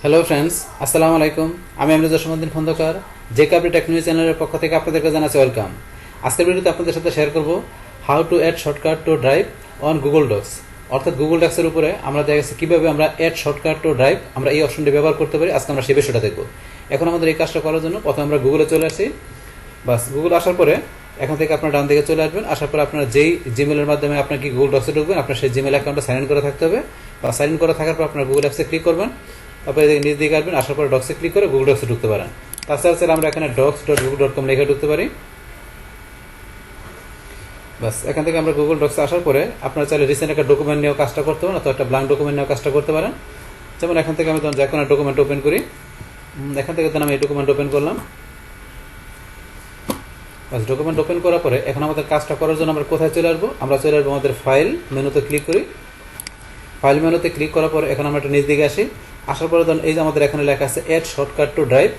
Hello friends, আসসালামু আলাইকুম। আমি জসীমউদ্দিন খন্দকার, Doc.new চ্যানেলের পক্ষ থেকে আপনাদেরকে জানাচ্ছি ওয়েলকাম। আজকের ভিডিওতে আপনাদের সাথে শেয়ার করব how to add shortcut to drive on Google Docs. অর্থাৎ গুগল ডক্সের উপরে আমরা দেখা গেছে কীভাবে আমরা অ্যাড শর্টকাট টু ড্রাইভ আমরা এই অপশনটি ব্যবহার করতে পারি। আজকে আমরা সেই বিষয়টা দেখব। এখন আমাদের এই কাজটা করার জন্য প্রথমে আমরা গুগলে চলে আসি। বাস, গুগল আসার পরে এখান থেকে আপনার ডান দিকে চলে আসবেন। আসার পরে আপনার যেই জিমেলের মাধ্যমে আপনার কি গুগল ডক্সে ঢুকবেন, আপনার সেই জিমেল অ্যাকাউন্টে সাইন ইন করা থাকতে হবে। বা সাইন ইন করা থাকার পর আপনার গুগল অ্যাপসে ক্লিক করবেন। তারপরে নিজ দিকে আসবেন, আসার পরে ডক্সে ক্লিক করে গুগল ডক্সে ঢুকতে পারেন। তাছাড়া স্যার আমরা এখানে docs.google.com লিখে ঢুকতে পারি। বাস, এখান থেকে আমরা গুগল ডক্সে আসার পরে আপনারা চাইলে রিসেন্ট একটা ডকুমেন্ট নিয়েও কাজটা করতে পারেন, অথবা একটা ব্ল্যাঙ্ক ডকুমেন্ট নিয়েও কাজটা করতে পারেন। যেমন এখান থেকে আমি তখন যে কোনো ডকুমেন্ট ওপেন করি। এখান থেকে আমি এই ডকুমেন্ট ওপেন করলাম। বাস, ডকুমেন্ট ওপেন করার পরে এখন আমাদের কাজটা করার জন্য আমরা কোথায় চলে আসবো? আমরা চলে আসবো আমাদের ফাইল মেনুতে ক্লিক করি। ফাইল মেনুতে ক্লিক করার পরে এখন আমরা একটা নিচ দিকে আসি। আসার পরে ধরুন এই যে আমাদের এখানে লেখা আছে অ্যাড শর্টকাট টু ড্রাইভ।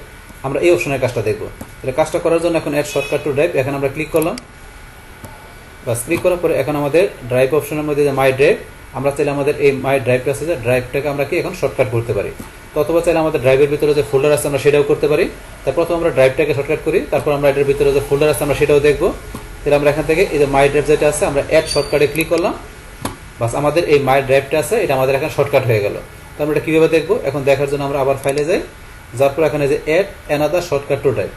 আমরা এই অপশনের কাজটা দেখবো। তাহলে কাজটা করার জন্য এখন অ্যাড শর্টকাট টু ড্রাইভ এখানে আমরা ক্লিক করলাম। বাস, ক্লিক করার পরে এখন আমাদের ড্রাইভ অপশনের মধ্যে যে মাই ড্রাইভ, আমরা চাইলে আমাদের এই মাই ড্রাইভটা আছে যে ড্রাইভটাকে আমরা কি এখন শর্টকাট করতে পারি। তো অথবা চাইলে আমাদের ড্রাইভের ভিতরে যে ফোল্ডার আছে আমরা সেটাও করতে পারি। তারপর প্রথম আমরা ড্রাইভটাকে শর্টকাট করি, তারপর আমরা এটার ভিতরে যে ফোল্ডার আছে আমরা সেটাও দেখবো। তাহলে আমরা এখান থেকে এই যে মাই ড্রাইভ যেটা আছে আমরা অ্যাড শর্টকাটে ক্লিক করলাম। বাস, আমাদের এই মাই ড্রাইভটা আছে এটা আমাদের এখানে শর্টকাট হয়ে গেল। তো আমরা এটা কীভাবে দেখবো? এখন দেখার জন্য আমরা আবার ফাইলে যাই। যার পর এখানে যে add another shortcut to drive.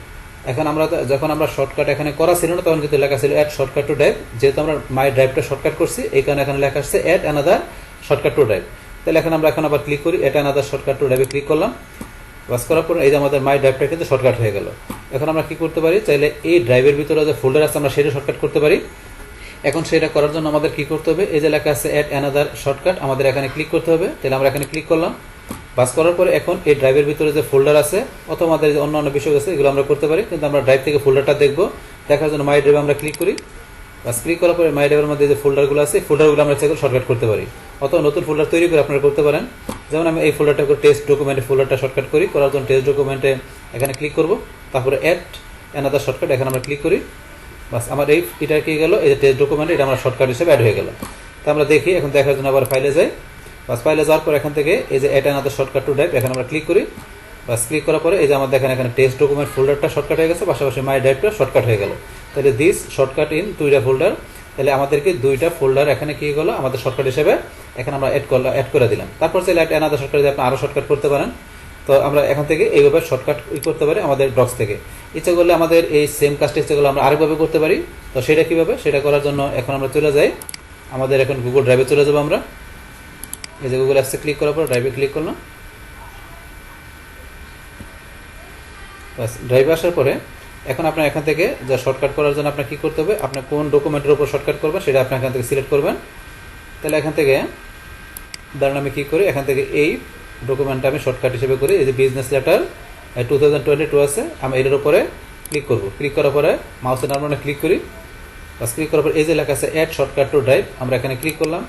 এখন আমরা যখন আমরা শর্টকাট এখানে করা ছিল না তখন কিন্তু লেখা ছিল অ্যাড শর্টকাট টু ড্রাইভ। যেহেতু আমরা মাই ড্রাইভটা শর্টকাট করছি এই কারণে এখানে লেখা আসছে add another shortcut to drive. তাহলে এখন আমরা এখন আবার ক্লিক করি, অ্যাড অ্যানাদার শর্টকাট টু ড্রাইভে ক্লিক করলাম। বাস, করার পর এই যে আমাদের মাই ড্রাইভটা কিন্তু শর্টকাট হয়ে গেল। এখন আমরা কি করতে পারি? চাইলে এই ড্রাইভের ভিতরে যে ফোল্ডার আছে আমরা সেটা শর্টকাট করতে পারি। এখন সেটা করার জন্য আমাদের কি করতে হবে? এই যে লেখা আছে অ্যাড অ্যানাদার শর্টকাট, আমাদের এখানে ক্লিক করতে হবে। তাহলে আমরা এখানে ক্লিক করলাম। বাস, করার পরে এখন এই ড্রাইভের ভিতরে যে ফোল্ডার আছে অথবা আমাদের যে অন্য বিষয় আছে এগুলো আমরা করতে পারি, কিন্তু আমরা ড্রাইভ থেকে ফোল্ডারটা দেখবো। দেখার জন্য মাই ড্রাইভে আমরা ক্লিক করি। বাস, ক্লিক করার পরে মাই ড্রাইভের মধ্যে যে ফোল্ডারগুলো আছে ফোল্ডারগুলো আমরা চাইলে শর্টকাট করতে পারি, অথবা নতুন ফোল্ডার তৈরি করে আপনারা করতে পারেন। যেমন আমি এই ফোল্ডারটা করে টেস্ট ডকুমেন্টে ফোল্ডারটা শর্টকাট করি। করার জন্য টেস্ট ডকুমেন্টে এখানে ক্লিক করব, তারপরে অ্যাড অ্যানাদার শর্টকাট এখানে আমরা ক্লিক করি। বাস, আমার এটা কি গেল? এই যে টেস্ট ডকুমেন্টে এটা আমার শর্টকাট হিসেবে অ্যাড হয়ে গেল। তা আমরা দেখি, এখন দেখার জন্য আবার ফাইলে যাই। বাস, ফাইলে যাওয়ার পর এখান থেকে এই যে add another shortcut to drive এখানে আমরা ক্লিক করি। বাস, ক্লিক করার পরে এই যে আমাদের এখানে টেস্ট ডকুমেন্ট ফোল্ডারটা শর্টকাট হয়ে গেছে, পাশাপাশি মাই ড্রাইভটা শর্টকাট হয়ে গেল। তাহলে দিস শর্টকাট ইন দুইটা ফোল্ডার। তাহলে আমাদেরকে দুইটা ফোল্ডার এখানে কি গেলো আমাদের শর্টকাট হিসেবে এখানে আমরা অ্যাড করে দিলাম। তারপর চাইলে অ্যাড অ্যানাদার শর্টকাট দিয়ে আপনি আরও শর্টকাট করতে পারেন। তো আমরা এখান থেকে এইভাবে শর্টকাট করতে পারি আমাদের ডক্স থেকে। ইচ্ছা করলে আমাদের এই সেম কাজটা ইচ্ছা করলে আমরা আরেকভাবে করতে পারি। তো সেটা কীভাবে? সেটা করার জন্য এখন আমরা চলে যাই, আমাদের এখন গুগল ড্রাইভে চলে যাবো। আমরা এই যে গুগল অ্যাপসে ক্লিক করার পর ড্রাইভে ক্লিক করলাম। বাস, ড্রাইভে আসার পরে এখন আপনার এখান থেকে যা শর্টকাট করার জন্য আপনার কী করতে হবে? আপনার কোন ডকুমেন্টের উপর শর্টকাট করবেন সেটা আপনি এখান থেকে সিলেক্ট করবেন। তাহলে এখান থেকে ধরেন আমি কী করি, এখান থেকে এই ডকুমেন্টটা আমি শর্টকাট হিসেবে করি। এই যে বিজনেস লেটার 2022 আছে, আমি এটার উপরে ক্লিক করব। ক্লিক করার পরে মাউসের নাম্বারে ক্লিক করি। বাস, ক্লিক করার পর এই যে লেখা আছে অ্যাড শর্টকাট টু ড্রাইভ, আমরা এখানে ক্লিক করলাম।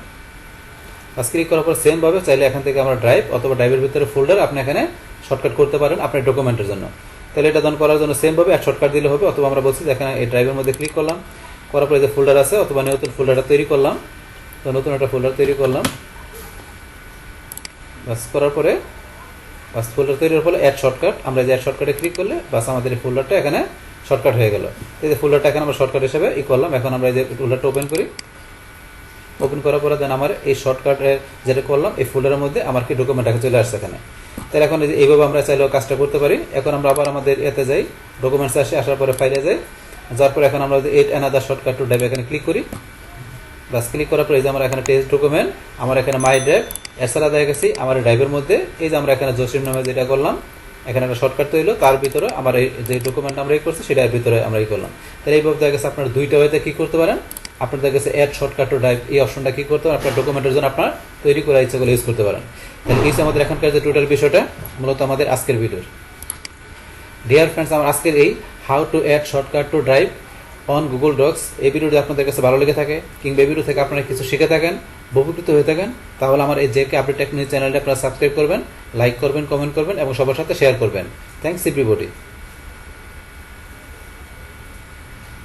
বাস, ক্লিক করার পর সেমভাবে চাইলে এখান থেকে আমরা ড্রাইভ অথবা ড্রাইভের ভিতরে ফোল্ডার আপনি এখানে শর্টকাট করতে পারেন আপনার ডকুমেন্টের জন্য। তাহলে এটা দান করার জন্য সেমভাবে অ্যাড শর্টকাট দিলে হবে, অথবা আমরা বলছি এখানে এই ড্রাইভের মধ্যে ক্লিক করলাম। করার পরে যে ফোল্ডার আছে অথবা নতুন ফোল্ডারটা তৈরি করলাম। তো নতুন একটা ফোল্ডার তৈরি করলাম। বাস, করার পরে বাস ফোল্ডার তৈরির ফলে অ্যাড শর্টকাট, আমরা যে অ্যাড শর্টকাটে ক্লিক করলে বাস আমাদের এই ফোল্ডারটা এখানে শর্টকাট হয়ে গেল। এই যে ফোল্ডারটা এখানে আমরা শর্টকাট হিসেবে করলাম। এখন আমরা এই যে ফোল্ডারটা ওপেন করি। ওপেন করার পরে দেন আমার এই শর্টকাটে যেটা করলাম এই ফোল্ডারের মধ্যে আমার কি ডকুমেন্ট চলে আসছে এখানে। তাহলে এখন এইভাবে আমরা চাইলেও কাজটা করতে পারি। এখন আমরা আবার আমাদের এতে যাই, ডকুমেন্টস আসি, আসার পরে ফাইলে যাই। যার পরে এখন আমরা add another shortcut to drive এখানে ক্লিক করি। বাস, ক্লিক করার পরে এই যে আমরা এখানে টেস্ট ডকুমেন্ট, আমার এখানে মাই ড্রাইভ এছাড়া দেখা গেছি আমার ড্রাইভের মধ্যে এই যে আমরা এখানে জসিম নামে যেটা করলাম এখানে একটা শর্টকাট তৈরি, তার ভিতরে আমার এই যে ডকুমেন্ট আমরা করছি সেটার ভিতরে আমরা করলাম। তাহলে এইভাবে দেখা গেছে আপনার দুইটা ওয়েতে কী করতে পারেন? আপনার দেখা গেছে অ্যাড শর্টকাট টু ড্রাইভ এই অপশনটা কী করতে পারেন আপনার ডকুমেন্টের জন্য আপনার তৈরি করা ইচ্ছা করে ইউজ করতে পারেন। তাহলে এই আমাদের এখানকার যে টোটাল বিষয়টা মূলত আমাদের আজকের ভিডিওর। ডিয়ার ফ্রেন্ডস, আমার আজকের এই how to add shortcut to drive on Google Docs এই ভিডিওটি আপনাদের কাছে ভালো লেগে থাকে কিংবা এই ভিডিও থেকে আপনারা কিছু শিখে থাকেন, উপকৃত হয়ে থাকেন, তাহলে আমার এই Doc.new চ্যানেলটা আপনারা সাবস্ক্রাইব করবেন, লাইক করবেন, কমেন্ট করবেন এবং সবার সাথে শেয়ার করবেন। Thanks everybody.